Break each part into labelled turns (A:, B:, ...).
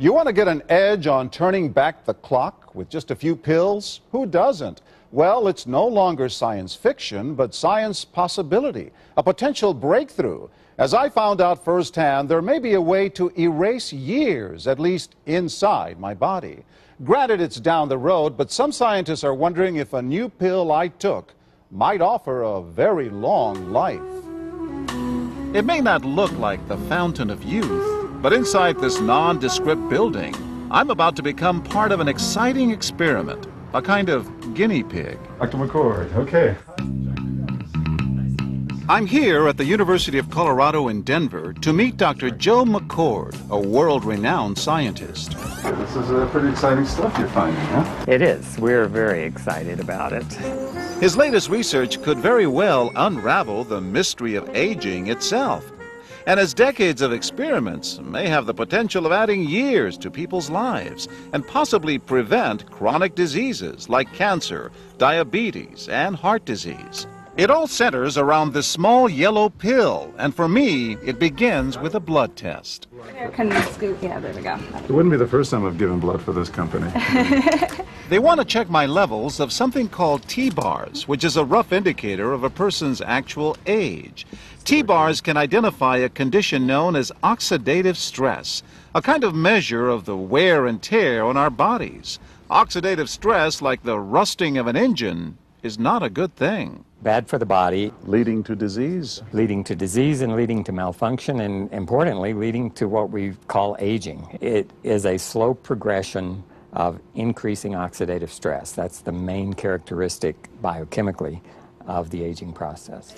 A: You want to get an edge on turning back the clock with just a few pills? Who doesn't? Well, it's no longer science fiction, but science possibility, a potential breakthrough. As I found out firsthand, there may be a way to erase years, at least inside my body. Granted, it's down the road, but some scientists are wondering if a new pill I took might offer a very long life.
B: It may not look like the fountain of youth, but inside this nondescript building, I'm about to become part of an exciting experiment, a kind of guinea pig.
C: Dr. McCord, okay.
B: I'm here at the University of Colorado in Denver to meet Dr. Joe McCord, a world-renowned scientist.
C: This is pretty exciting stuff you're finding, huh?
D: It is. We're very excited about it.
B: His latest research could very well unravel the mystery of aging itself. And his decades of experiments may have the potential of adding years to people's lives and possibly prevent chronic diseases like cancer, diabetes, and heart disease. It all centers around this small yellow pill, and for me, it begins with a blood test.
E: Can you scoop? Yeah, there we go.
C: It wouldn't be the first time I've given blood for this company.
B: They want to check my levels of something called T-bars, which is a rough indicator of a person's actual age. T-bars can identify a condition known as oxidative stress, a kind of measure of the wear and tear on our bodies. Oxidative stress, like the rusting of an engine, is not a good thing.
D: Bad for the body.
A: Leading to disease?
D: Leading to disease and leading to malfunction, and importantly, leading to what we call aging. It is a slow progression of increasing oxidative stress. That's the main characteristic biochemically of the aging process.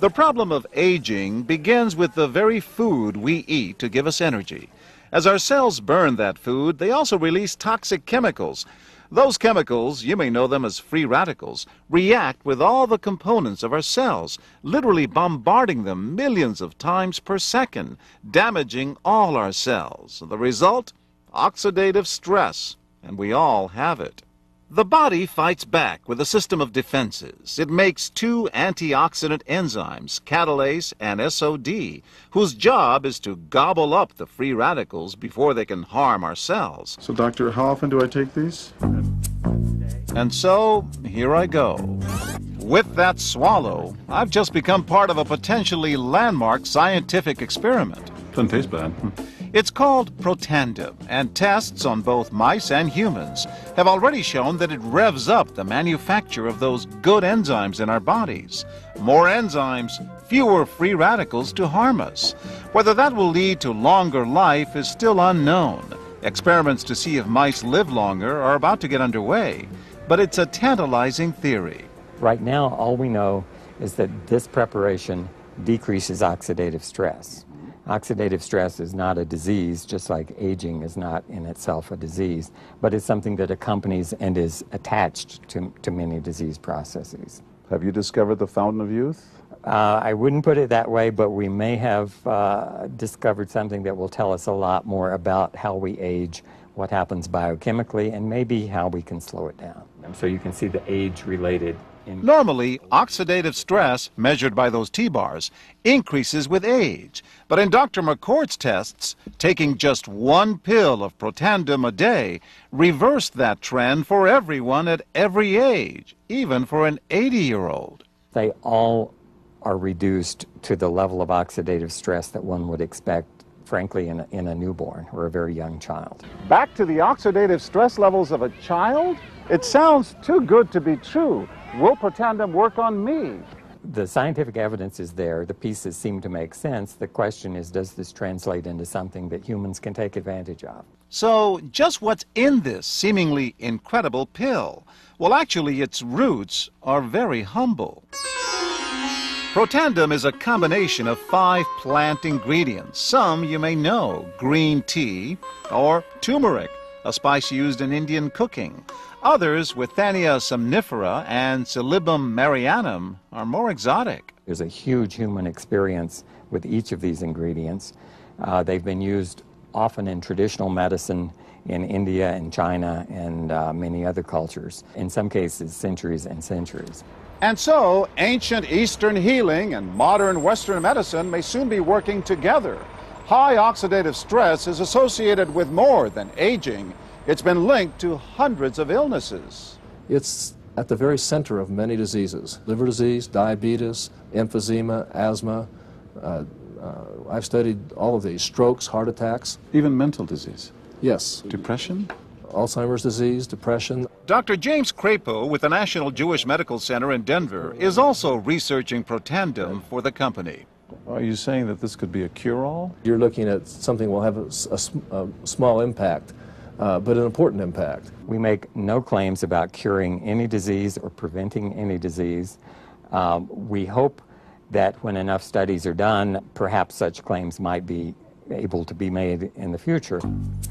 B: The problem of aging begins with the very food we eat to give us energy. As our cells burn that food, they also release toxic chemicals. Those chemicals, you may know them as free radicals, react with all the components of our cells, literally bombarding them millions of times per second, damaging all our cells. The result? Oxidative stress, and we all have it. The body fights back with a system of defenses. It makes two antioxidant enzymes, catalase and SOD, whose job is to gobble up the free radicals before they can harm our cells.
C: So, doctor, how often do I take these?
B: And so, here I go. With that swallow, I've just become part of a potentially landmark scientific experiment.
C: Doesn't taste bad.
B: It's called Protandim, and tests on both mice and humans have already shown that it revs up the manufacture of those good enzymes in our bodies. More enzymes, fewer free radicals to harm us. Whether that will lead to longer life is still unknown. Experiments to see if mice live longer are about to get underway, but it's a tantalizing theory.
D: Right now, all we know is that this preparation decreases oxidative stress. Oxidative stress is not a disease, just like aging is not in itself a disease, but it's something that accompanies and is attached to many disease processes.
A: Have you discovered the fountain of youth?
D: I wouldn't put it that way, but we may have discovered something that will tell us a lot more about how we age, what happens biochemically, and maybe how we can slow it down. So you can see the age-related.
B: Normally, oxidative stress, measured by those T-bars, increases with age. But in Dr. McCord's tests, taking just one pill of Protandim a day reversed that trend for everyone at every age, even for an 80-year-old.
D: They all are reduced to the level of oxidative stress that one would expect, frankly, in a newborn or a very young child.
A: Back to the oxidative stress levels of a child? It sounds too good to be true. Will Protandim work on me?
D: The scientific evidence is there. The pieces seem to make sense. The question is, does this translate into something that humans can take advantage of?
B: So, just what's in this seemingly incredible pill? Well, actually, its roots are very humble. Protandim is a combination of 5 plant ingredients. Some you may know: green tea or turmeric, a spice used in Indian cooking. Others, Withania somnifera and Silybum marianum, are more exotic.
D: There's a huge human experience with each of these ingredients. They've been used often in traditional medicine in India and China and many other cultures, in some cases centuries and centuries.
A: And so, ancient Eastern healing and modern Western medicine may soon be working together. High oxidative stress is associated with more than aging. It's been linked to hundreds of illnesses.
F: It's at the very center of many diseases: liver disease, diabetes, emphysema, asthma. I've studied all of these: strokes, heart attacks.
C: Even mental disease.
F: Yes.
C: Depression?
F: Alzheimer's disease, depression.
B: Dr. James Crapo with the National Jewish Medical Center in Denver is also researching Protandim for the company.
C: Are you saying that this could be a cure-all?
F: You're looking at something that will have a small impact, but an important impact.
D: We make no claims about curing any disease or preventing any disease. We hope that when enough studies are done, perhaps such claims might be able to be made in the future.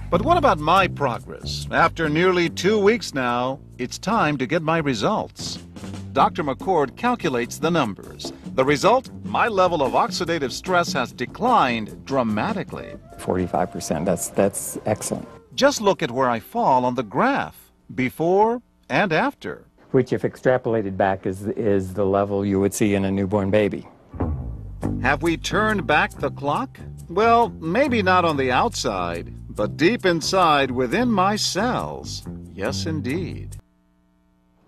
B: But what about my progress? After nearly 2 weeks now, it's time to get my results. Dr. McCord calculates the numbers. The result? My level of oxidative stress has declined dramatically.
D: 45%, that's excellent.
B: Just look at where I fall on the graph, before and after.
D: Which, if extrapolated back, is the level you would see in a newborn baby.
B: Have we turned back the clock? Well, maybe not on the outside, but deep inside within my cells. Yes, indeed.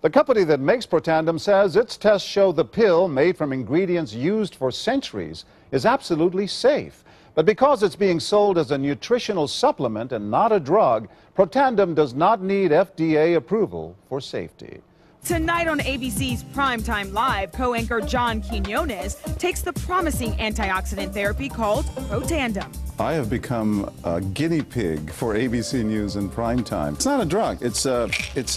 A: The company that makes Protandim says its tests show the pill, made from ingredients used for centuries, is absolutely safe. But because it's being sold as a nutritional supplement and not a drug, Protandim does not need FDA approval for safety.
G: Tonight on ABC's Primetime Live, co-anchor John Quinones takes the promising antioxidant therapy called Protandim.
C: I have become a guinea pig for ABC News in prime time. It's not a drug. It's a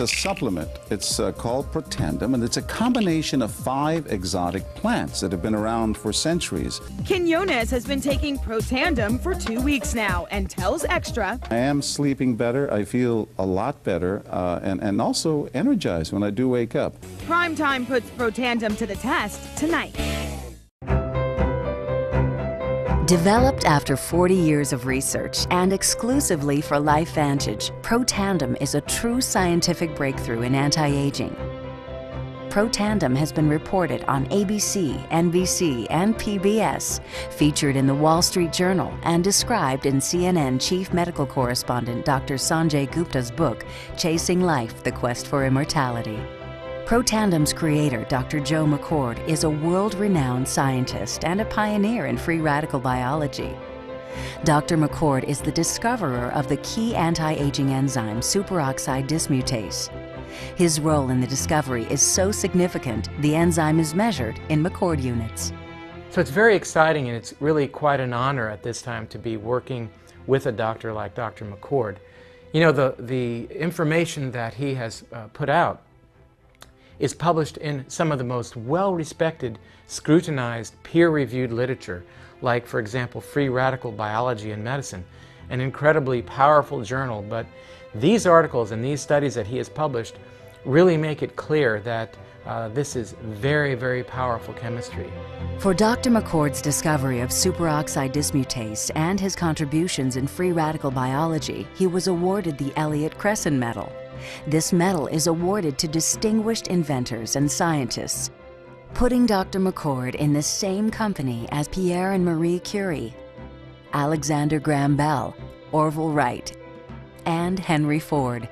C: supplement. It's called Protandim, and it's a combination of 5 exotic plants that have been around for centuries.
G: Quinones has been taking Protandim for 2 weeks now and tells Extra,
C: I am sleeping better. I feel a lot better, and also energized when I do wake up.
G: Primetime puts Protandim to the test tonight.
H: Developed after 40 years of research and exclusively for LifeVantage, Protandim is a true scientific breakthrough in anti-aging. Protandim has been reported on ABC, NBC, and PBS, featured in the Wall Street Journal, and described in CNN Chief Medical Correspondent Dr. Sanjay Gupta's book, Chasing Life: The Quest for Immortality. Protandim's creator, Dr. Joe McCord, is a world-renowned scientist and a pioneer in free radical biology. Dr. McCord is the discoverer of the key anti-aging enzyme superoxide dismutase. His role in the discovery is so significant, the enzyme is measured in McCord units.
I: So it's very exciting, and it's really quite an honor at this time to be working with a doctor like Dr. McCord. You know, the information that he has put out is published in some of the most well-respected, scrutinized, peer-reviewed literature, like, for example, Free Radical Biology and Medicine, an incredibly powerful journal. But these articles and these studies that he has published really make it clear that this is very, very powerful chemistry.
H: For Dr. McCord's discovery of superoxide dismutase and his contributions in free radical biology, he was awarded the Elliott Cresson Medal. This medal is awarded to distinguished inventors and scientists, putting Dr. McCord in the same company as Pierre and Marie Curie, Alexander Graham Bell, Orville Wright, and Henry Ford.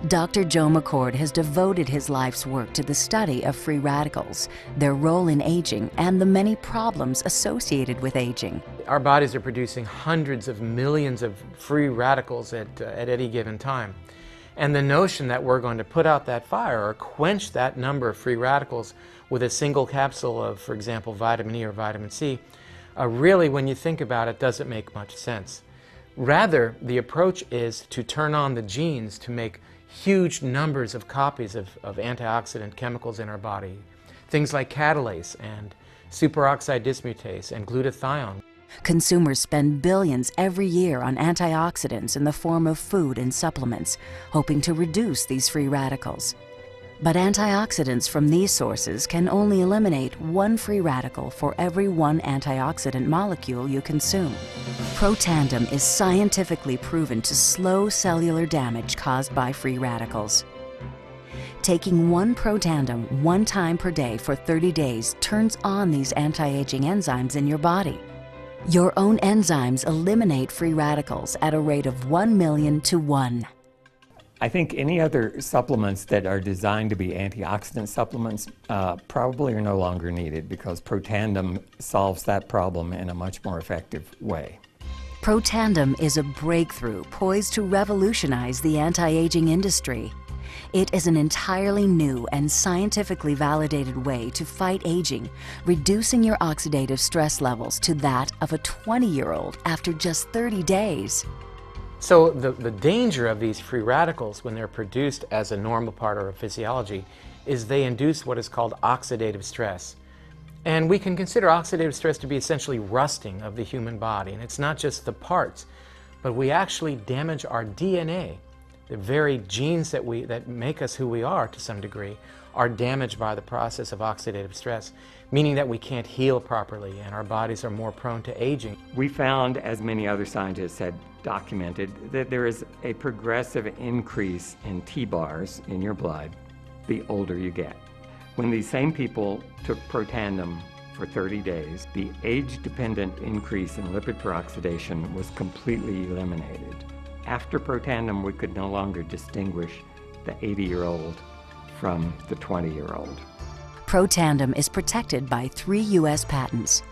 H: Dr. Joe McCord has devoted his life's work to the study of free radicals, their role in aging, and the many problems associated with aging.
I: Our bodies are producing hundreds of millions of free radicals at any given time. And the notion that we're going to put out that fire or quench that number of free radicals with a single capsule of, for example, vitamin E or vitamin C, really, when you think about it, doesn't make much sense. Rather, the approach is to turn on the genes to make huge numbers of copies of antioxidant chemicals in our body. Things like catalase and superoxide dismutase and glutathione.
H: Consumers spend billions every year on antioxidants in the form of food and supplements, hoping to reduce these free radicals. But antioxidants from these sources can only eliminate 1 free radical for every 1 antioxidant molecule you consume. Protandim is scientifically proven to slow cellular damage caused by free radicals. Taking 1 Protandim 1 time per day for 30 days turns on these anti-aging enzymes in your body. Your own enzymes eliminate free radicals at a rate of 1 million to 1.
D: I think any other supplements that are designed to be antioxidant supplements probably are no longer needed because Protandim solves that problem in a much more effective way.
H: Protandim is a breakthrough poised to revolutionize the anti-aging industry. It is an entirely new and scientifically validated way to fight aging, reducing your oxidative stress levels to that of a 20-year-old after just 30 days.
I: So the danger of these free radicals when they're produced as a normal part of our physiology is they induce what is called oxidative stress. And we can consider oxidative stress to be essentially rusting of the human body. And it's not just the parts, but we actually damage our DNA. The very genes that make us who we are to some degree are damaged by the process of oxidative stress, meaning that we can't heal properly and our bodies are more prone to aging.
D: We found, as many other scientists had documented, that there is a progressive increase in T-bars in your blood the older you get. When these same people took Protandim for 30 days, the age-dependent increase in lipid peroxidation was completely eliminated. After Protandim, we could no longer distinguish the 80-year-old from the 20-year-old.
H: Protandim is protected by 3 U.S. patents.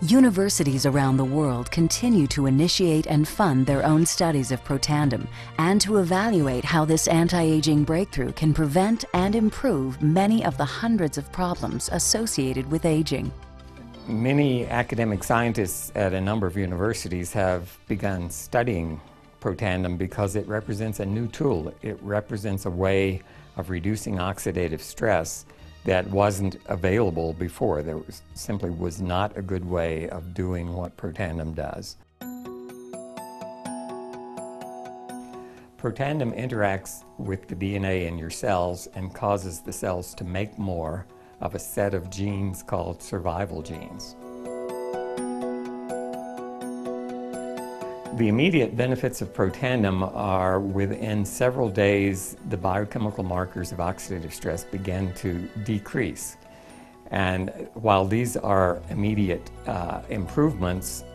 H: Universities around the world continue to initiate and fund their own studies of Protandim and to evaluate how this anti-aging breakthrough can prevent and improve many of the hundreds of problems associated with aging.
D: Many academic scientists at a number of universities have begun studying Protandim because it represents a new tool. It represents a way of reducing oxidative stress that wasn't available before. There simply was not a good way of doing what Protandim does. Protandim interacts with the DNA in your cells and causes the cells to make more of a set of genes called survival genes. The immediate benefits of Protandim are within several days, the biochemical markers of oxidative stress begin to decrease. And while these are immediate improvements,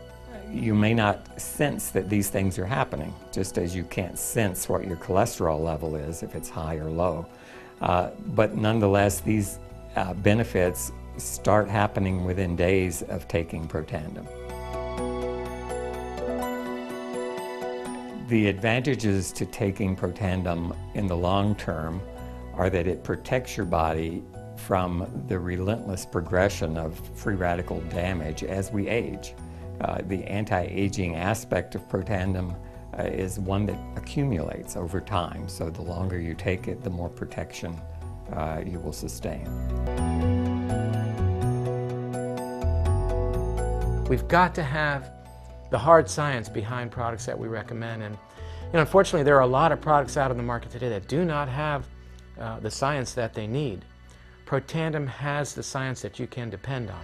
D: you may not sense that these things are happening, just as you can't sense what your cholesterol level is if it's high or low. But nonetheless, these benefits start happening within days of taking Protandim. The advantages to taking Protandim in the long term are that it protects your body from the relentless progression of free radical damage as we age. The anti-aging aspect of Protandim is one that accumulates over time, so the longer you take it, the more protection you will sustain.
I: We've got to have the hard science behind products that we recommend. And unfortunately, there are a lot of products out on the market today that do not have the science that they need. Protandim has the science that you can depend on.